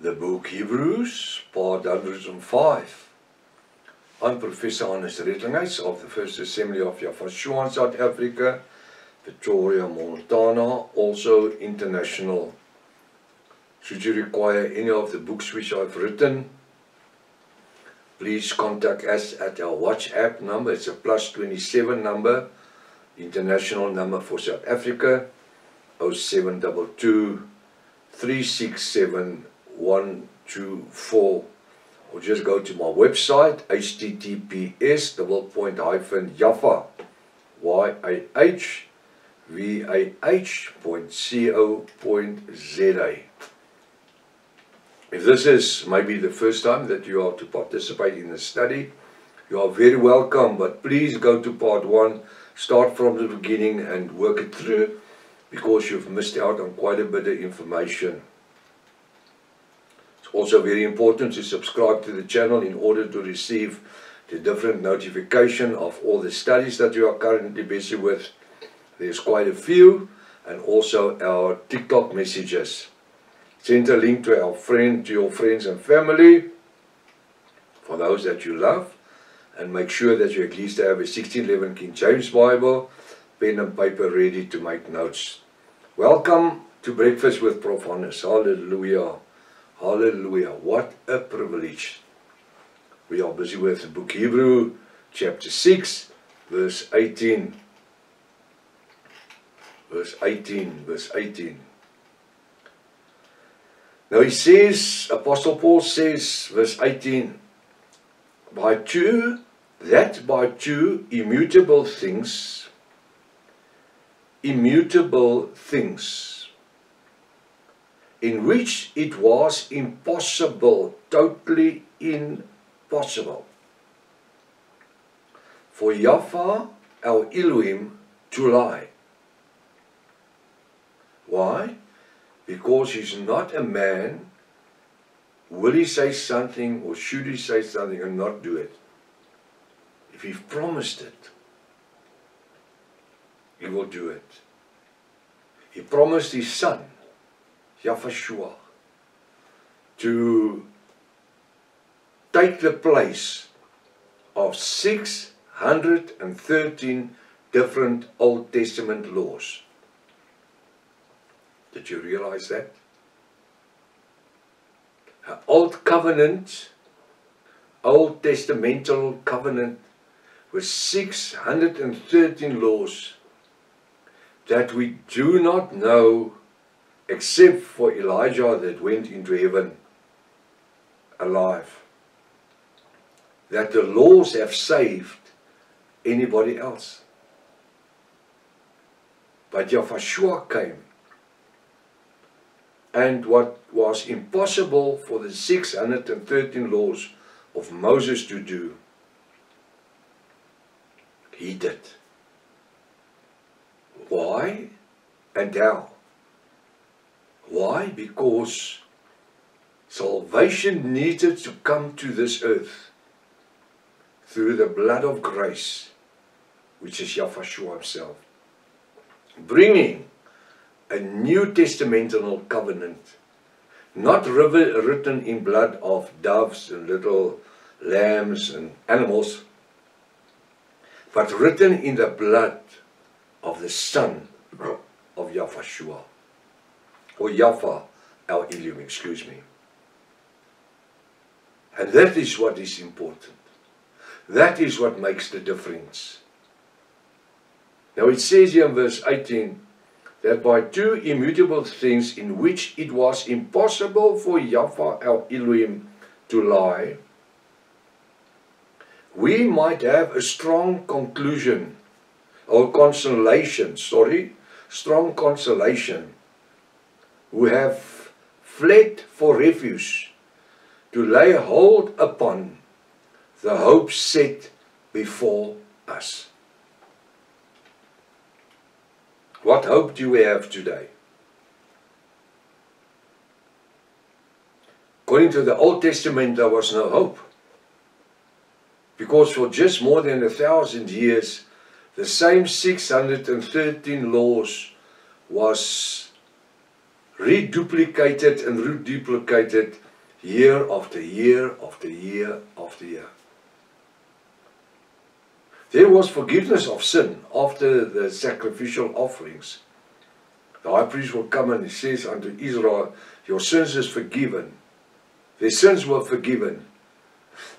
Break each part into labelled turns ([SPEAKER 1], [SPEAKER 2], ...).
[SPEAKER 1] The book Hebrews, part 105. I'm Professor Hannes Redlinghuis of the First Assembly of Yafashua in South Africa, Victoria, Montana, also international. Should you require any of the books which I've written, please contact us at our WhatsApp number. It's a +27 number, international number for South Africa, 0722 367 124, or just go to my website, https://yaffa.vah.co.za. If this is maybe the first time that you are to participate in the study, you are very welcome, but please go to part 1, start from the beginning and work it through, because you've missed out on quite a bit of information. It's also very important to subscribe to the channel in order to receive the different notification of all the studies that you are currently busy with. There's quite a few, and also our TikTok messages. Send a link to your friends and family, for those that you love, and make sure that you at least have a 1611 King James Bible, pen and paper ready to make notes. Welcome to Breakfast with Prof. Hannes. Hallelujah. Hallelujah. What a privilege. We are busy with the book Hebrew, chapter 6, verse 18. Verse 18. Now he says, Apostle Paul says, verse 18, by two immutable things, in which it was impossible, totally impossible, for Yahweh our Elohim to lie. Why? Because he's not a man. Will he say something, or should he say something and not do it? If he promised it, he will do it. He promised his son, Yafashua, to take the place of 613 different Old Testament laws. Did you realize that? An Old Covenant, Old Testamental covenant with 613 laws that we do not know, except for Elijah that went into heaven alive, that the laws have saved anybody else. But Yafashua came, and what was impossible for the 613 laws of Moses to do, he did. Why and how? Why? Because salvation needed to come to this earth through the blood of grace, which is Yafashua himself, bringing a New Testamental covenant, not written in blood of doves and little lambs and animals, but written in the blood of the Son of Yafashua, or Yahweh our Elohim, excuse me. And that is what is important. That is what makes the difference. Now it says here in verse 18, that by two immutable things in which it was impossible for Yahweh our Elohim to lie, we might have a strong consolation, who have fled for refuge, to lay hold upon the hope set before us. What hope do we have today? According to the Old Testament, there was no hope, because for just more than 1,000 years, the same 613 laws was reduplicated and reduplicated year after year after year after year. There was forgiveness of sin after the sacrificial offerings. The high priest will come and he says unto Israel, your sins is forgiven. Their sins were forgiven.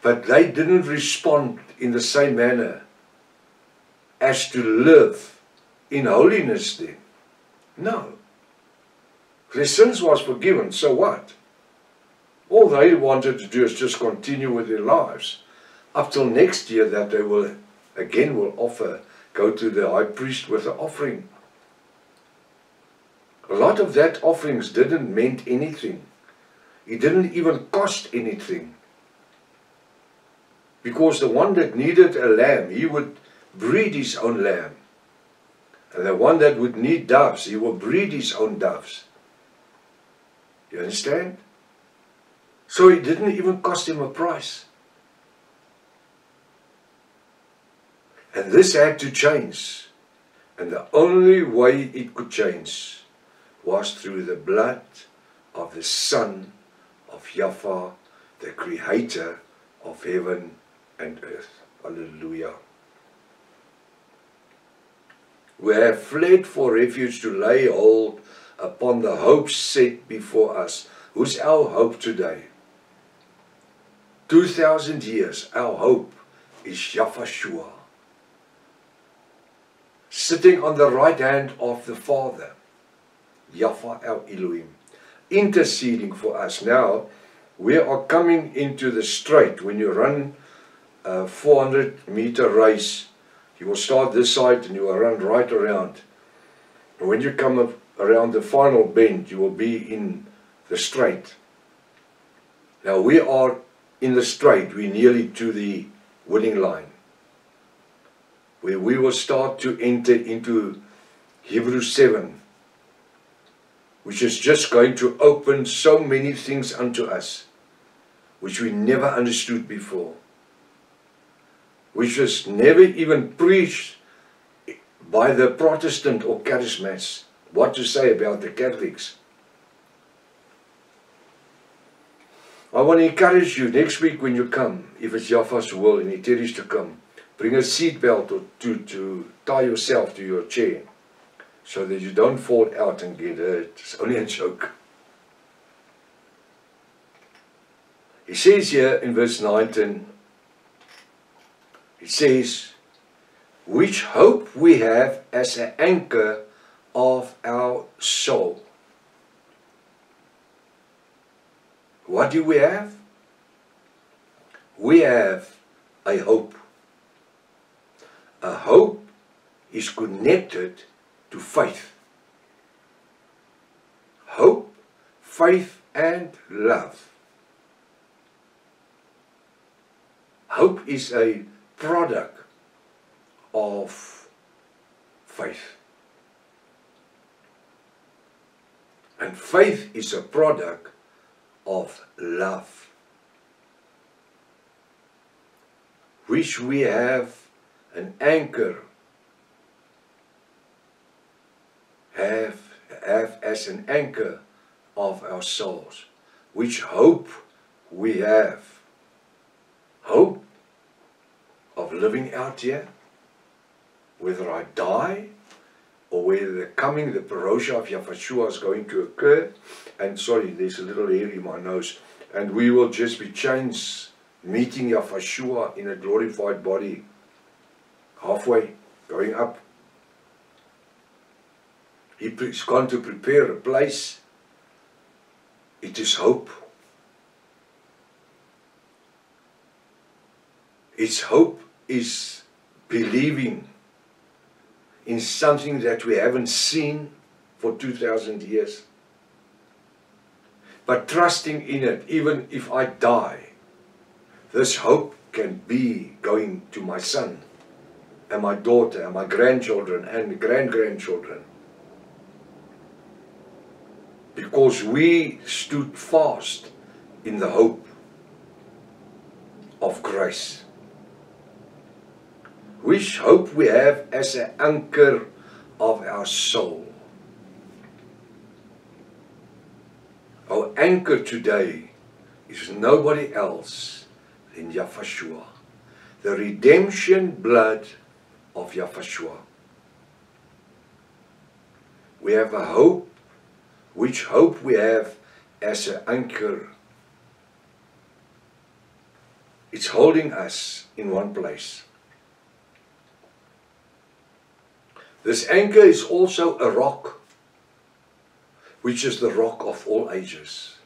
[SPEAKER 1] But they didn't respond in the same manner as to live in holiness then. No. Their sins was forgiven, so what? All they wanted to do is just continue with their lives up till next year, that they will offer, go to the high priest with the offering. A lot of that offerings didn't mean anything. It didn't even cost anything. Because the one that needed a lamb, he would breed his own lamb. And the one that would need doves, he will breed his own doves. You understand? So it didn't even cost him a price. And this had to change. And the only way it could change was through the blood of the Son of Yahweh, the Creator of heaven and earth. Hallelujah. We have fled for refuge to lay hold upon the hope set before us. Who's our hope today? 2,000 years, our hope is Yahweh, sitting on the right hand of the Father, Yahweh our Elohim, interceding for us. Now, we are coming into the straight. When you run a 400-meter race, you will start this side and you will run right around. And when you come up around the final bend, you will be in the straight. Now we are in the straight. We're nearly to the winning line, where we will start to enter into Hebrews 7, which is just going to open so many things unto us, which we never understood before, which was never even preached by the Protestant or Charismats. What to say about the Catholics? I want to encourage you next week when you come, if it's Yahweh's will and he tells you to come, bring a seat belt or to tie yourself to your chair so that you don't fall out and get hurt. It's only a joke. He says here in verse 19, it says, which hope we have as an anchor of our soul. What do we have? We have a hope. A hope is connected to faith. Hope, faith, and love. Hope is a product of faith. And faith is a product of love, which we have an anchor, have as an anchor of our souls. Which hope we have? Hope of living out here, whether I die or whether the parousia of Yahweh is going to occur. And sorry, there's a little hair in my nose. And we will just be changed, meeting Yahweh in a glorified body, halfway, going up. He's gone to prepare a place. It is hope. Its hope is believing in something that we haven't seen for 2,000 years. But trusting in it, even if I die, this hope can be going to my son and my daughter and my grandchildren and great-grandchildren. Because we stood fast in the hope of grace. Which hope we have as an anchor of our soul. Our anchor today is nobody else than Yahshua, the redemption blood of Yahshua. We have a hope, which hope we have as an anchor. It's holding us in one place. This anchor is also a rock, which is the rock of all ages.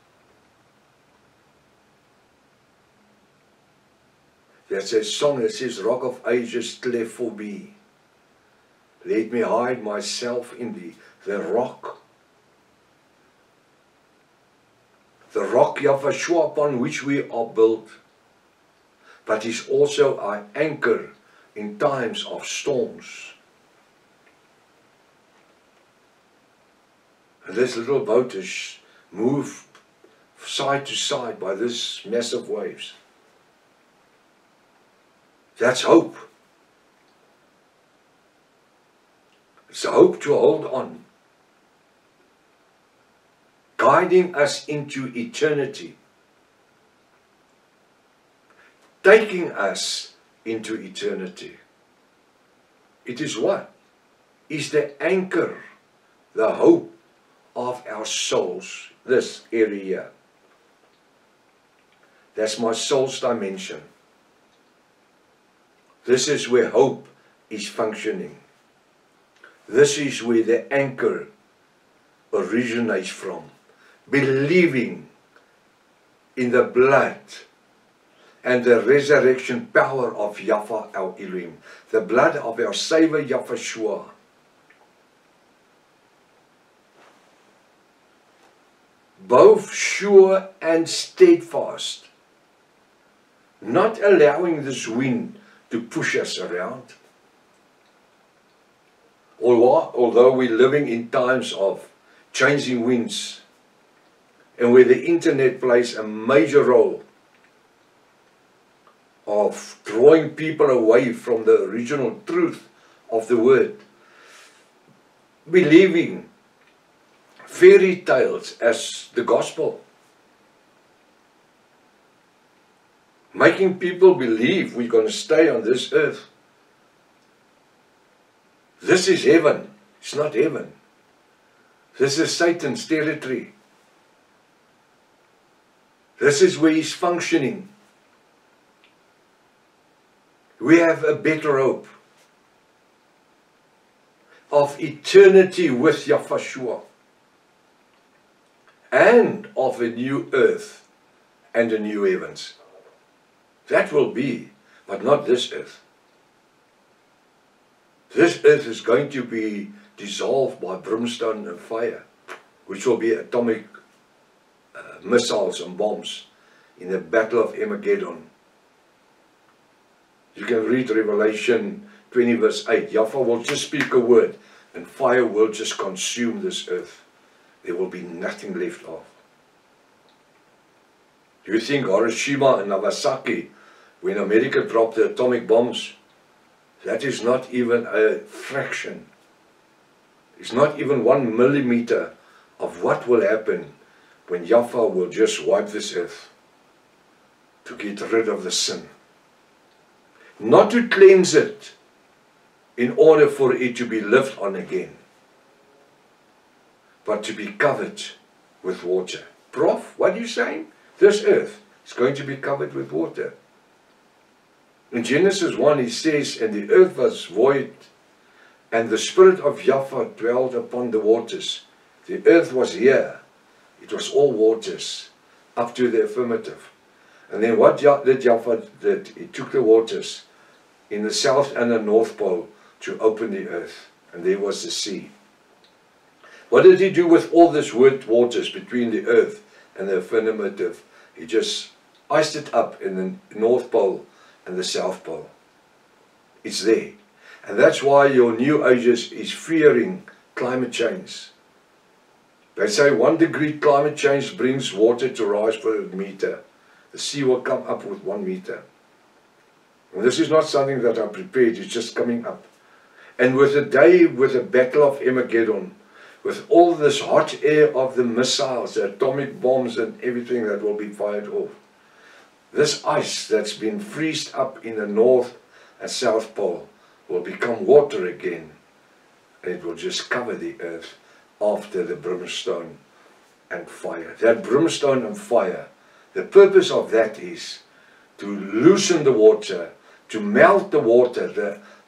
[SPEAKER 1] There's a song that says, Rock of Ages, cleft for me. Let me hide myself in thee. The rock. The rock Yahshua upon which we are built. But is also our anchor in times of storms. And this little boat is moved side to side by this massive waves. That's hope. It's a hope to hold on, guiding us into eternity, taking us into eternity. It is what? Is the anchor, the hope of our souls, this area. That's my soul's dimension. This is where hope is functioning. This is where the anchor originates from. Believing in the blood and the resurrection power of Yahweh our Elohim. The blood of our Savior Yahshua. Both sure and steadfast. Not allowing this wind to push us around. Although we're living in times of changing winds, and where the internet plays a major role of drawing people away from the original truth of the word, believing fairy tales as the gospel, making people believe we're going to stay on this earth. This is heaven. It's not heaven. This is Satan's territory. This is where he's functioning. We have a better hope of eternity with Yahshua, and of a new earth and a new heavens. That will be, but not this earth. This earth is going to be dissolved by brimstone and fire, which will be atomic missiles and bombs in the battle of Armageddon. You can read Revelation 20 verse 8. Yahweh will just speak a word and fire will just consume this earth. There will be nothing left of. Do you think Hiroshima and Nagasaki, when America dropped the atomic bombs, that is not even a fraction. It's not even 1 millimeter of what will happen when Yahweh will just wipe this earth to get rid of the sin. Not to cleanse it in order for it to be lived on again, but to be covered with water. Prof, what are you saying? This earth is going to be covered with water. In Genesis 1 he says, and the earth was void, and the Spirit of Yahweh dwelt upon the waters. The earth was here. It was all waters, up to the affirmative. And then what did Yahweh did? He took the waters in the south and the north pole to open the earth. And there was the sea. What did he do with all this waters between the earth and the affirmative? He just iced it up in the north pole and the south pole. It's there. And that's why your New Ages is fearing climate change. They say 1 degree climate change brings water to rise for a meter. The sea will come up with 1 meter. And this is not something that I prepared, it's just coming up. And with the day, with the battle of Armageddon, with all this hot air of the missiles, the atomic bombs and everything that will be fired off, this ice that's been freezed up in the North and South Pole will become water again, and it will just cover the earth after the brimstone and fire. That brimstone and fire, the purpose of that is to loosen the water, to melt the water,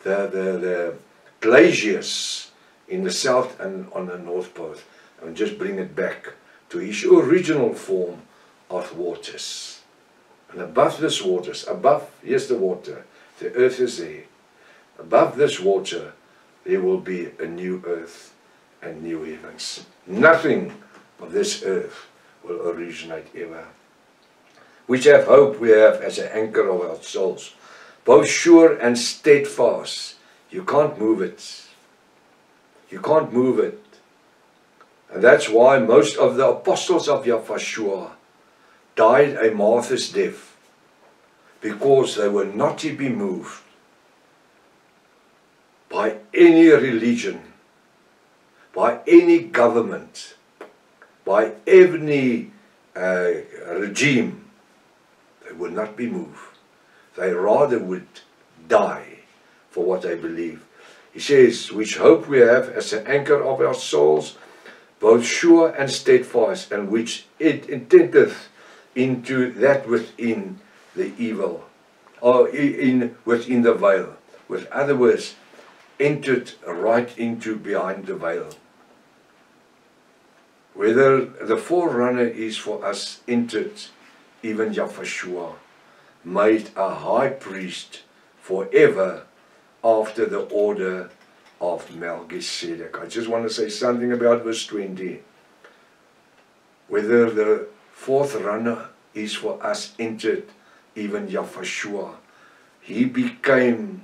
[SPEAKER 1] the glaciers in the south and on the North Pole, and just bring it back to its original form of waters. And above this waters, above, here's the water, the earth is there. Above this water, there will be a new earth and new heavens. Nothing of this earth will originate ever. Which have hope we have as an anchor of our souls, both sure and steadfast. You can't move it. You can't move it. And that's why most of the apostles of Yahweh died a martyr's death, because they were not to be moved by any religion, by any government, by any regime. They would not be moved. They rather would die for what they believe. He says, which hope we have as an anchor of our souls, both sure and steadfast, and which it intendeth into that within the evil, or within the veil. With other words, entered right into behind the veil. Whether the forerunner is for us entered, even Yahweh, made a high priest forever after the order of Melchizedek. I just want to say something about verse 20. Whether the fourth runner is for us entered, even Yahweh, he became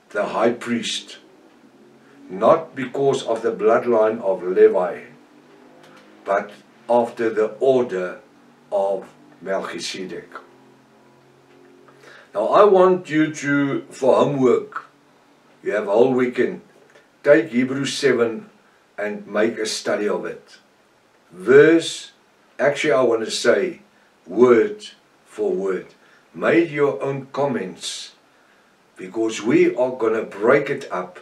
[SPEAKER 1] the high priest, not because of the bloodline of Levi, but after the order of Melchizedek. Now I want you to, for homework, you have a whole weekend, take Hebrews 7 and make a study of it. Actually I want to say word for word. Make your own comments, because we are going to break it up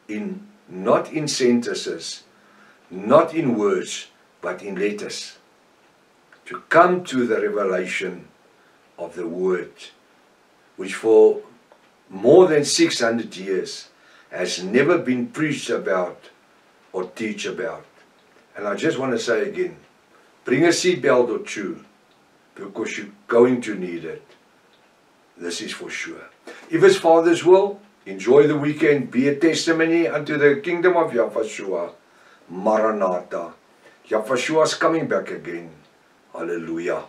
[SPEAKER 1] in, not in sentences, not in words, but in letters, to come to the revelation of the word, which for more than 600 years has never been preached about or teach about. And I just want to say again, bring a seatbelt or two, because you're going to need it. This is for sure. If it's Father's will, enjoy the weekend, be a testimony unto the kingdom of Yahweh. Maranatha. Yahweh is coming back again. Hallelujah.